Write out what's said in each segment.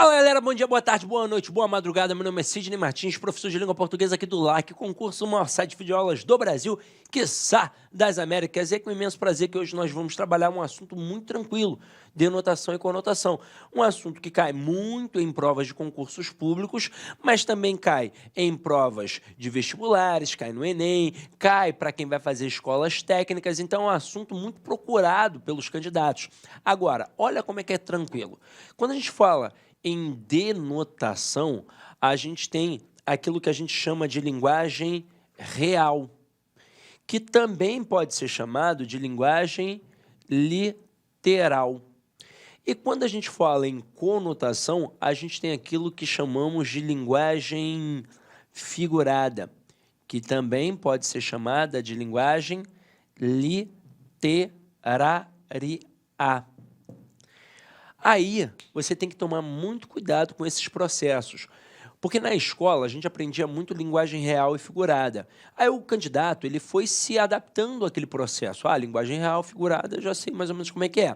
Fala galera, bom dia, boa tarde, boa noite, boa madrugada. Meu nome é Sidney Martins, professor de língua portuguesa aqui do LAC, concurso maior site de videoaulas do Brasil, quiçá das Américas. E é com imenso prazer que hoje nós vamos trabalhar um assunto muito tranquilo, denotação e conotação. Um assunto que cai muito em provas de concursos públicos, mas também cai em provas de vestibulares, cai no Enem, cai para quem vai fazer escolas técnicas. Então é um assunto muito procurado pelos candidatos. Agora, olha como é que é tranquilo. Quando a gente fala em denotação, a gente tem aquilo que a gente chama de linguagem real, que também pode ser chamado de linguagem literal. E quando a gente fala em conotação, a gente tem aquilo que chamamos de linguagem figurada, que também pode ser chamada de linguagem literária. Aí, você tem que tomar muito cuidado com esses processos, porque na escola a gente aprendia muito linguagem real e figurada. Aí o candidato ele foi se adaptando àquele processo. Linguagem real, figurada, eu já sei mais ou menos como é que é.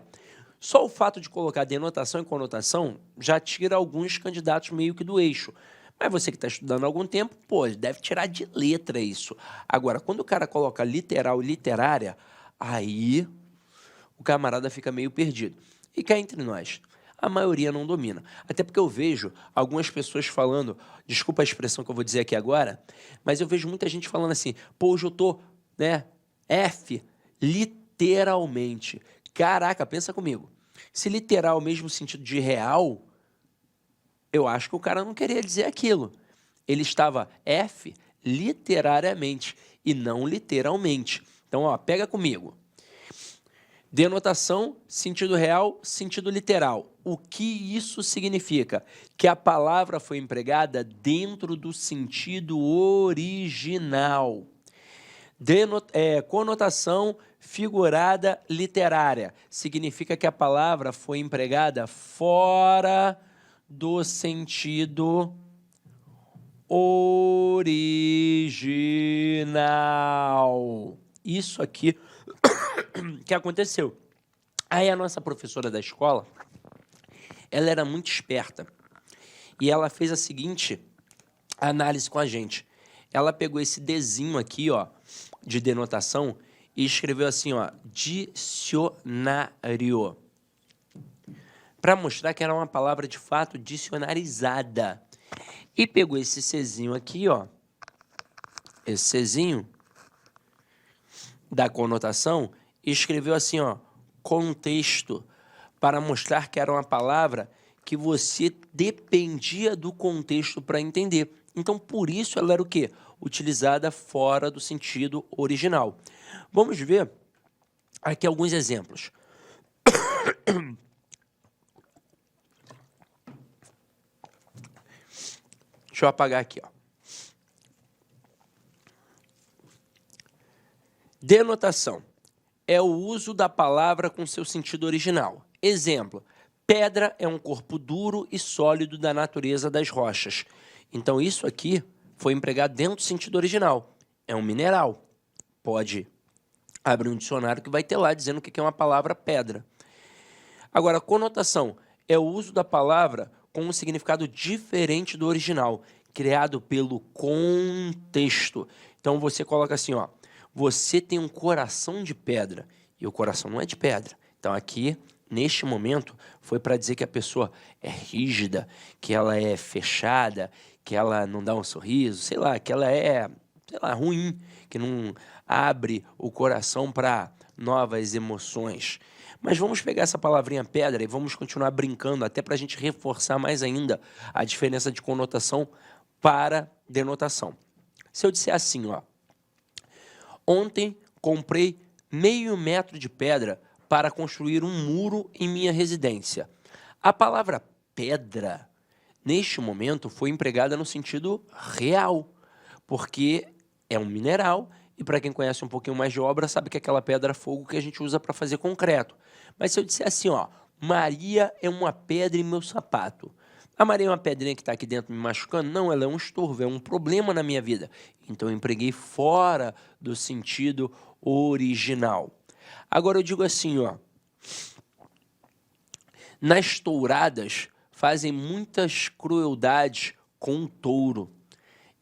Só o fato de colocar denotação e conotação já tira alguns candidatos meio que do eixo. Mas você que está estudando há algum tempo, deve tirar de letra isso. Agora, quando o cara coloca literal e literária, aí o camarada fica meio perdido. E cá entre nós, a maioria não domina. Até porque eu vejo algumas pessoas falando, desculpa a expressão que eu vou dizer aqui agora, mas eu vejo muita gente falando assim, hoje eu tô, F, literalmente. Caraca, pensa comigo. Se literal mesmo sentido de real, eu acho que o cara não queria dizer aquilo. Ele estava F literariamente e não literalmente. Então, pega comigo. Denotação, sentido real, sentido literal. O que isso significa? Que a palavra foi empregada dentro do sentido original. Conotação figurada literária. Significa que a palavra foi empregada fora do sentido original. Isso aqui que aconteceu. Aí a nossa professora da escola, ela era muito esperta e ela fez a seguinte análise com a gente. Ela pegou esse Dzinho aqui, de denotação e escreveu assim, dicionário, para mostrar que era uma palavra de fato dicionarizada. E pegou esse Czinho aqui, esse Czinho da conotação, e escreveu assim, contexto, para mostrar que era uma palavra que você dependia do contexto para entender. Então, por isso ela era o quê? Utilizada fora do sentido original. Vamos ver aqui alguns exemplos. Deixa eu apagar aqui, Denotação é o uso da palavra com seu sentido original. Exemplo, pedra é um corpo duro e sólido da natureza das rochas. Então, isso aqui foi empregado dentro do sentido original. É um mineral. Pode abrir um dicionário que vai ter lá dizendo o que é uma palavra pedra. Agora, conotação é o uso da palavra com um significado diferente do original, criado pelo contexto. Então, você coloca assim, você tem um coração de pedra, e o coração não é de pedra. Então, aqui, neste momento, foi para dizer que a pessoa é rígida, que ela é fechada, que ela não dá um sorriso, sei lá, que ela é, ruim, que não abre o coração para novas emoções. Mas vamos pegar essa palavrinha pedra e vamos continuar brincando, até para a gente reforçar mais ainda a diferença de conotação para denotação. Se eu disser assim, ontem comprei meio metro de pedra para construir um muro em minha residência. A palavra pedra, neste momento, foi empregada no sentido real, porque é um mineral e para quem conhece um pouquinho mais de obra, sabe que é aquela pedra-fogo que a gente usa para fazer concreto. Mas se eu disser assim, Maria é uma pedra em meu sapato. A Maria é uma pedrinha que está aqui dentro me machucando? Não, ela é um estorvo, é um problema na minha vida. Então, eu empreguei fora do sentido original. Agora, eu digo assim, nas touradas fazem muitas crueldades com um touro.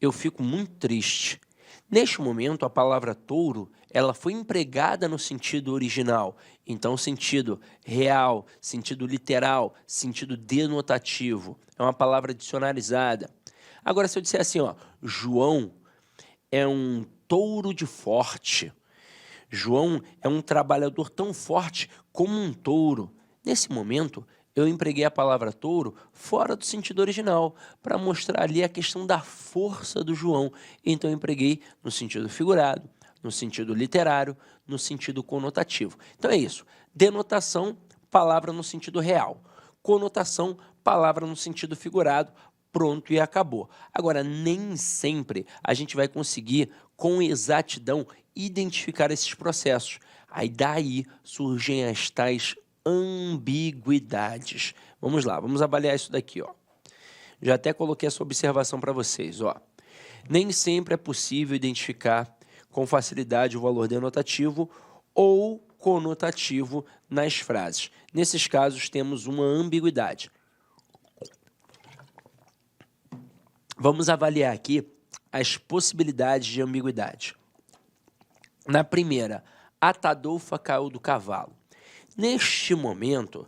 Eu fico muito triste. Neste momento, a palavra touro, ela foi empregada no sentido original. Então, sentido real, sentido literal, sentido denotativo. É uma palavra dicionarizada. Agora, se eu disser assim, ó, João é um touro de forte. João é um trabalhador tão forte como um touro. Nesse momento, eu empreguei a palavra touro fora do sentido original, para mostrar ali a questão da força do João. Então, eu empreguei no sentido figurado, no sentido literário, no sentido conotativo. Então, é isso. Denotação, palavra no sentido real. Conotação, palavra no sentido figurado. Pronto e acabou. Agora, nem sempre a gente vai conseguir, com exatidão, identificar esses processos. Aí daí surgem as tais ambiguidades. Vamos lá, vamos avaliar isso daqui, ó. Já até coloquei essa observação para vocês, ó. Nem sempre é possível identificar com facilidade o valor denotativo ou conotativo nas frases. Nesses casos, temos uma ambiguidade. Vamos avaliar aqui as possibilidades de ambiguidade. Na primeira, Atadolfa caiu do cavalo. Neste momento,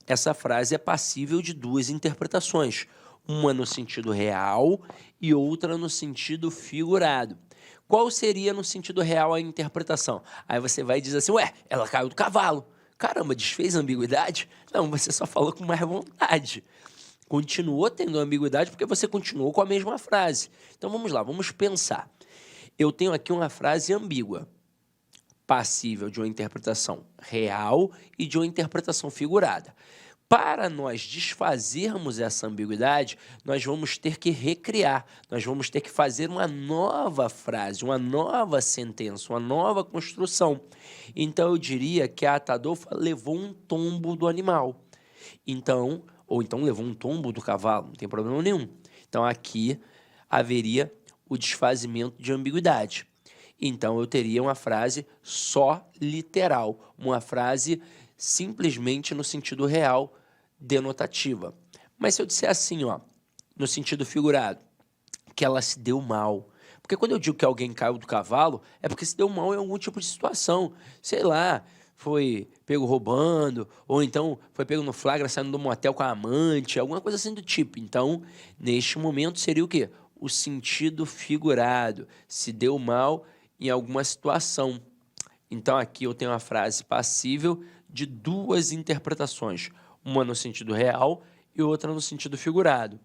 essa frase é passível de duas interpretações, uma no sentido real e outra no sentido figurado. Qual seria no sentido real a interpretação? Aí você vai dizer assim, ué, ela caiu do cavalo. Caramba, desfez a ambiguidade? Não, você só falou com mais vontade. Continuou tendo ambiguidade porque você continuou com a mesma frase. Então vamos lá, vamos pensar. Eu tenho aqui uma frase ambígua, passível de uma interpretação real e de uma interpretação figurada. Para nós desfazermos essa ambiguidade, nós vamos ter que recriar, nós vamos ter que fazer uma nova frase, uma nova sentença, uma nova construção. Então, eu diria que a Atadolfa levou um tombo do animal. Então, ou então levou um tombo do cavalo, não tem problema nenhum. Então, aqui haveria o desfazimento de ambiguidade. Então, eu teria uma frase só literal, uma frase simplesmente no sentido real, denotativa. Mas se eu disser assim, ó, no sentido figurado, que ela se deu mal. Porque quando eu digo que alguém caiu do cavalo, é porque se deu mal em algum tipo de situação. Sei lá, foi pego roubando, ou então foi pego no flagra saindo do motel com a amante, alguma coisa assim do tipo. Então, neste momento, seria o quê? O sentido figurado. Se deu mal em alguma situação. Então, aqui eu tenho uma frase passível de duas interpretações, uma no sentido real e outra no sentido figurado.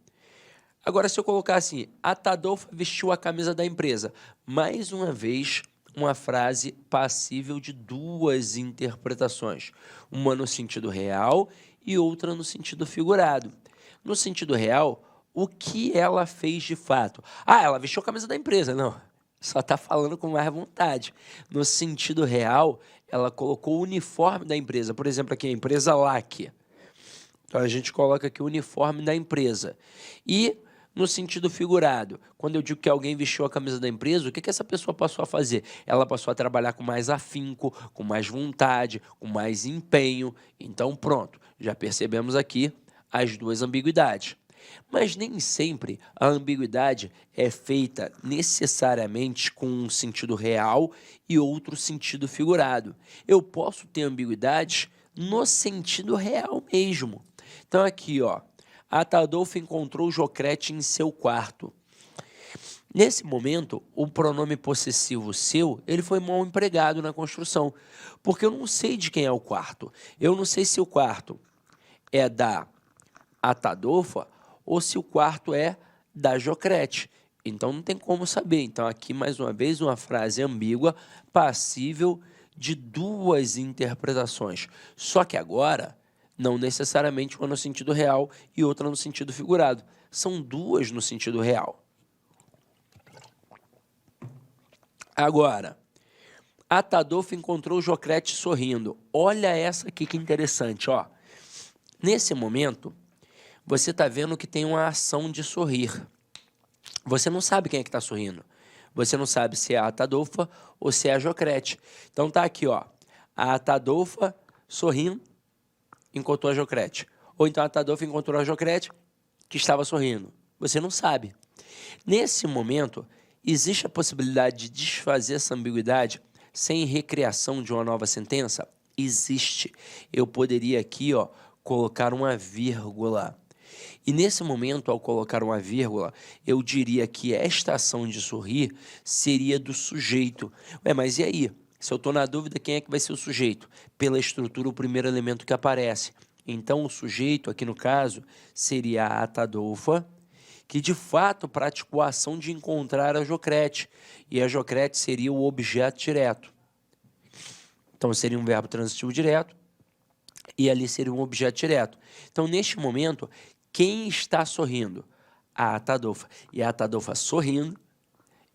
Agora, se eu colocar assim, Atadolfa vestiu a camisa da empresa, mais uma vez, uma frase passível de duas interpretações, uma no sentido real e outra no sentido figurado. No sentido real, o que ela fez de fato? Ah, ela vestiu a camisa da empresa. Não, só está falando com mais vontade. No sentido real, ela colocou o uniforme da empresa. Por exemplo, aqui a empresa LAC. Então, a gente coloca aqui o uniforme da empresa. E, no sentido figurado, quando eu digo que alguém vestiu a camisa da empresa, o que essa pessoa passou a fazer? Ela passou a trabalhar com mais afinco, com mais vontade, com mais empenho. Então, pronto, já percebemos aqui as duas ambiguidades. Mas nem sempre a ambiguidade é feita necessariamente com um sentido real e outro sentido figurado. Eu posso ter ambiguidades no sentido real mesmo. Então aqui, ó, Atadolfa encontrou Jocrete em seu quarto. Nesse momento, o pronome possessivo seu, ele foi mal empregado na construção, porque eu não sei de quem é o quarto. Eu não sei se o quarto é da Atadolfa ou se o quarto é da Jocrete. Então, não tem como saber. Então, aqui, mais uma vez, uma frase ambígua, passível de duas interpretações. Só que agora, não necessariamente uma no sentido real e outra no sentido figurado. São duas no sentido real. Agora, Atadolfa encontrou Jocrete sorrindo. Olha essa aqui que interessante, ó. Nesse momento, você está vendo que tem uma ação de sorrir. Você não sabe quem é que está sorrindo. Você não sabe se é a Atadolfa ou se é a Jocrete. Então tá aqui, ó. A Atadolfa sorrindo, encontrou a Jocrete. Ou então a Atadolfo encontrou a Jocrete, que estava sorrindo. Você não sabe. Nesse momento, existe a possibilidade de desfazer essa ambiguidade sem recriação de uma nova sentença? Existe. Eu poderia aqui, ó, colocar uma vírgula. E nesse momento, ao colocar uma vírgula, eu diria que esta ação de sorrir seria do sujeito. Ué, mas e aí? Se eu estou na dúvida, quem é que vai ser o sujeito? Pela estrutura, o primeiro elemento que aparece. Então, o sujeito, aqui no caso, seria a Atadolfa, que de fato praticou a ação de encontrar a Jocrete. E a Jocrete seria o objeto direto. Então, seria um verbo transitivo direto e ali seria um objeto direto. Então, neste momento, quem está sorrindo? A Atadolfa. E a Atadolfa, sorrindo,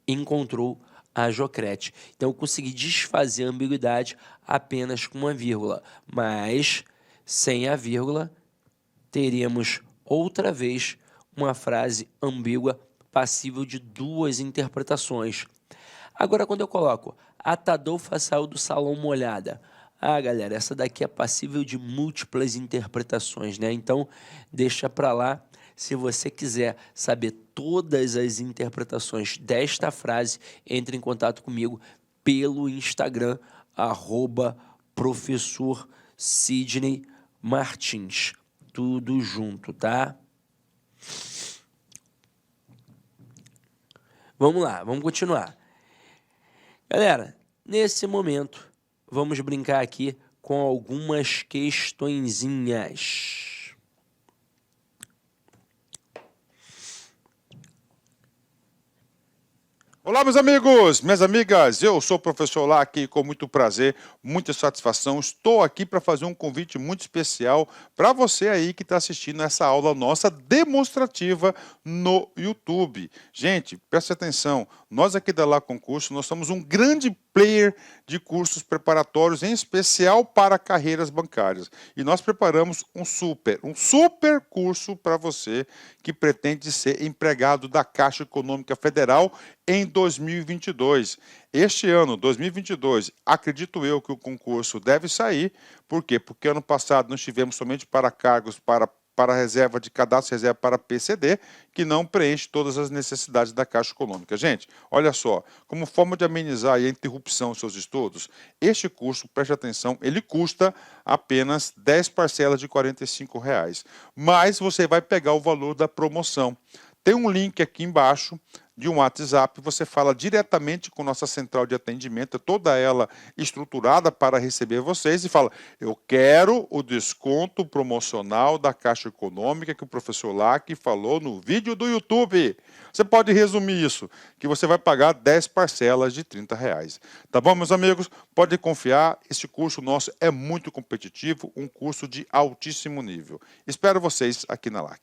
encontrou a Jocrete. Então, eu consegui desfazer a ambiguidade apenas com uma vírgula. Mas, sem a vírgula, teríamos outra vez uma frase ambígua passível de duas interpretações. Agora, quando eu coloco a Atadolfa saiu do salão molhada. Ah, galera, essa daqui é passível de múltiplas interpretações, né? Então, deixa para lá. Se você quiser saber todas as interpretações desta frase, entre em contato comigo pelo Instagram, @professor Sidney Martins. Tudo junto, tá? Vamos lá, vamos continuar. Galera, nesse momento, vamos brincar aqui com algumas questõezinhas. Olá, meus amigos, minhas amigas, eu sou o professor Lac, com muito prazer, muita satisfação. Estou aqui para fazer um convite muito especial para você aí que está assistindo essa aula nossa demonstrativa no YouTube. Gente, preste atenção, nós aqui da Lá Concurso, nós somos um grande player de cursos preparatórios, em especial para carreiras bancárias. E nós preparamos um super curso para você que pretende ser empregado da Caixa Econômica Federal em 2022. Este ano, 2022, acredito eu que o concurso deve sair. Por quê? Porque ano passado nós tivemos somente para cargos para reserva de cadastro, reserva para PCD, que não preenche todas as necessidades da Caixa Econômica. Gente, olha só, como forma de amenizar a interrupção dos seus estudos, este curso, preste atenção, ele custa apenas 10 parcelas de R$ 45, mas você vai pegar o valor da promoção. Tem um link aqui embaixo de um WhatsApp, você fala diretamente com nossa central de atendimento, toda ela estruturada para receber vocês, e fala, eu quero o desconto promocional da Caixa Econômica que o professor Lac falou no vídeo do YouTube. Você pode resumir isso, que você vai pagar 10 parcelas de R$ 30. Tá bom, meus amigos? Pode confiar, este curso nosso é muito competitivo, um curso de altíssimo nível. Espero vocês aqui na Lac.